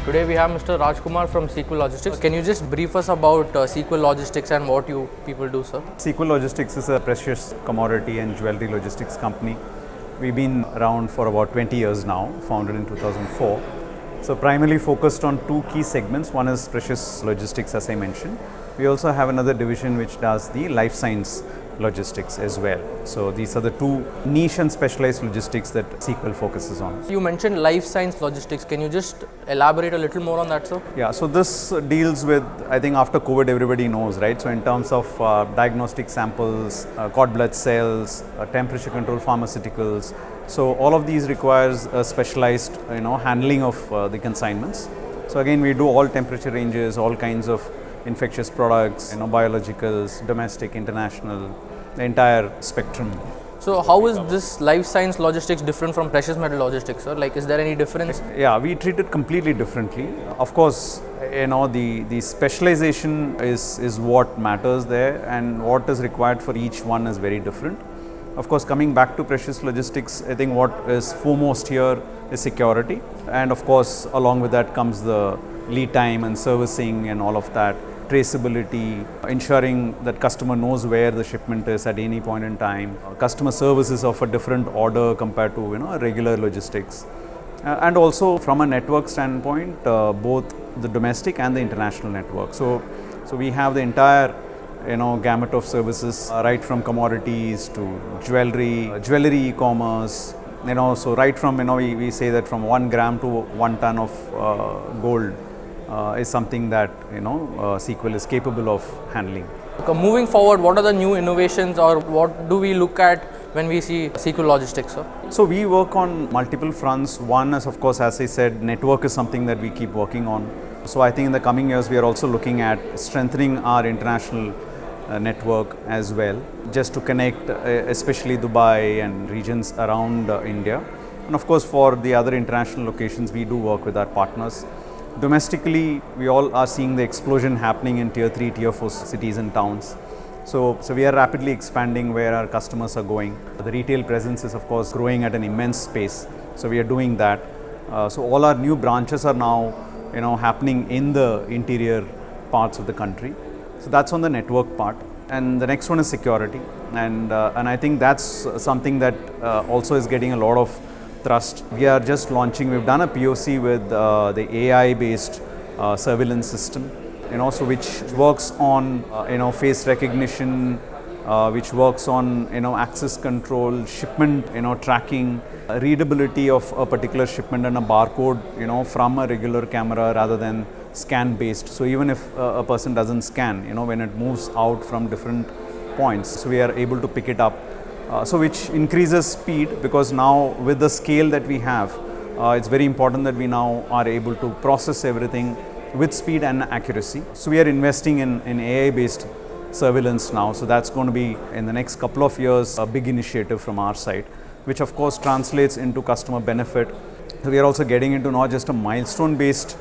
Today we have Mr. Rajkumar from Pvt Logistics. Can you just brief us about Pvt Logistics and what you people do, sir? Pvt Logistics is a precious commodity and jewelry logistics company. We've been around for about 20 years now, founded in 2004. So primarily focused on two key segments. One is precious logistics, as I mentioned. We also have another division which does the life science logistics as well. So these are the two niche and specialized logistics that Pvt focuses on. You mentioned life science logistics. Can you just elaborate a little more on that, sir? Yeah, so this deals with, I think after COVID everybody knows, right? So in terms of diagnostic samples, cord blood cells, temperature control pharmaceuticals. So all of these requires a specialized, handling of the consignments. So again, we do all temperature ranges, all kinds of infectious products, biologicals, domestic, international, the entire spectrum. So how is this life science logistics different from precious metal logistics, sir? Like, is there any difference? Yeah, we treat it completely differently. Of course, the specialization is what matters there, and what is required for each one is very different. Of course, coming back to precious logistics, I think what is foremost here is security. And of course, along with that comes the lead time and servicing and all of that, traceability, ensuring that customer knows where the shipment is at any point in time. Customer service is of a different order compared to regular logistics. And also from a network standpoint, both the domestic and the international network. So we have the entire gamut of services, right from commodities to jewelry e-commerce, so right from, we say that from 1 gram to 1 ton of gold is something that, Pvt is capable of handling. Moving forward, what are the new innovations or what do we look at when we see Pvt Logistics, sir? So we work on multiple fronts. One is, of course, as I said, network is something that we keep working on. So I think in the coming years, we are also looking at strengthening our international network as well, just to connect especially Dubai and regions around India. And of course, for the other international locations, we do work with our partners. Domestically, we all are seeing the explosion happening in tier 3, tier 4 cities and towns. So we are rapidly expanding where our customers are going. The retail presence is, of course, growing at an immense pace. So we are doing that. So all our new branches are now, happening in the interior parts of the country. So that's on the network part. And the next one is security. And I think that's something that also is getting a lot of thrust. We are just launching, we've done a POC with the AI-based surveillance system, so which works on, face recognition, which works on, access control, shipment, tracking, readability of a particular shipment and a barcode, from a regular camera rather than scan based. So even if a person doesn't scan, when it moves out from different points, so we are able to pick it up. So which increases speed, because now with the scale that we have, it's very important that we now are able to process everything with speed and accuracy. So we are investing in AI-based surveillance now. So that's going to be in the next couple of years a big initiative from our side, which of course translates into customer benefit. So we are also getting into not just a milestone-based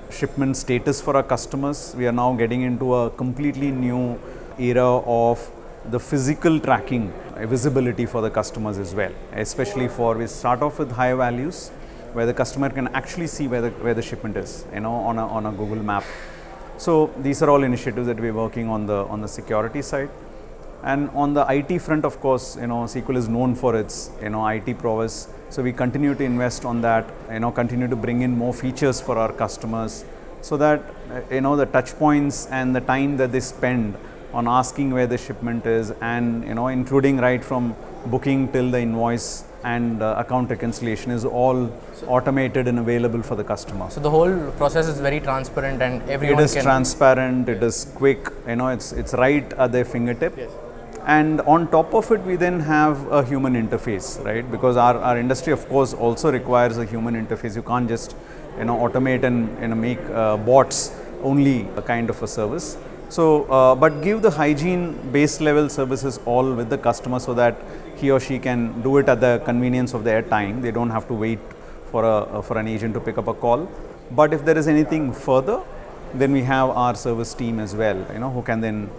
shipment status for our customers. We are now getting into a completely new era of the physical tracking visibility for the customers as well, especially we start off with high values where the customer can actually see where the shipment is, on a Google map. So these are all initiatives that we're working on the security side. And on the IT front, of course, Pvt is known for its, IT prowess. So we continue to invest on that, continue to bring in more features for our customers, so that, the touch points and the time that they spend on asking where the shipment is, and, including right from booking till the invoice and account reconciliation is all automated and available for the customer. So the whole process is very transparent and everyone It is transparent, it is quick, it's right at their fingertip. Yes. And on top of it, we then have a human interface, right? Because our industry, of course, also requires a human interface. You can't just, automate and make bots only a kind of a service. So, but give the hygiene base level services all with the customer, so that he or she can do it at the convenience of their time. They don't have to wait for an agent to pick up a call. But if there is anything further, then we have our service team as well, who can then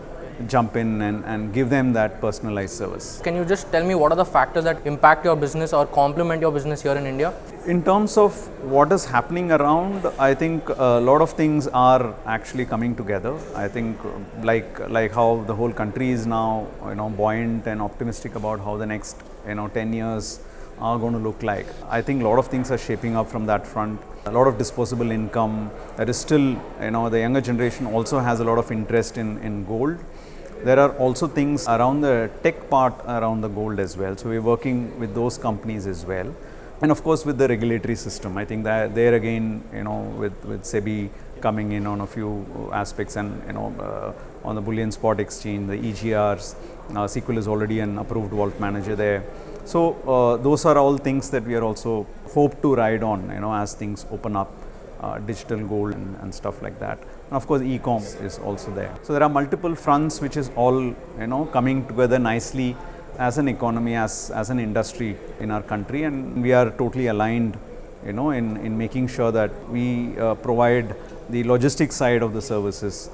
jump in and give them that personalized service. Can you just tell me what are the factors that impact your business or complement your business here in India? In terms of what is happening around, I think a lot of things are actually coming together. I think like how the whole country is now buoyant and optimistic about how the next 10 years are going to look like. I think a lot of things are shaping up from that front. A lot of disposable income. That is still, the younger generation also has a lot of interest in gold. There are also things around the tech part around the gold as well. So we're working with those companies as well. And of course with the regulatory system. I think that there again, with SEBI coming in on a few aspects and, on the bullion spot exchange, the EGRs, SQL is already an approved vault manager there. So those are all things that we are also hope to ride on, as things open up, digital gold and stuff like that. And of course, e-com is also there. So there are multiple fronts which is all, coming together nicely as an economy, as an industry in our country, and we are totally aligned, in making sure that we provide the logistics side of the services,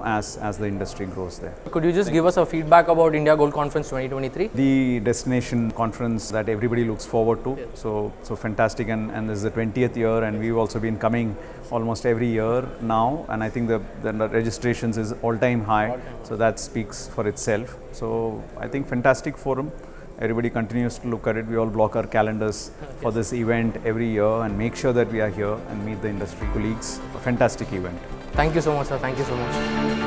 as the industry grows there. Could you just give us a feedback about India Gold Conference 2023? The destination conference that everybody looks forward to. So fantastic, and this is the 20th year, and we've also been coming almost every year now, and I think the registrations is all-time high, so that speaks for itself. So I think fantastic forum. Everybody continues to look at it. We all block our calendars for this event every year and make sure that we are here and meet the industry colleagues. A fantastic event. Thank you so much, sir. Thank you so much.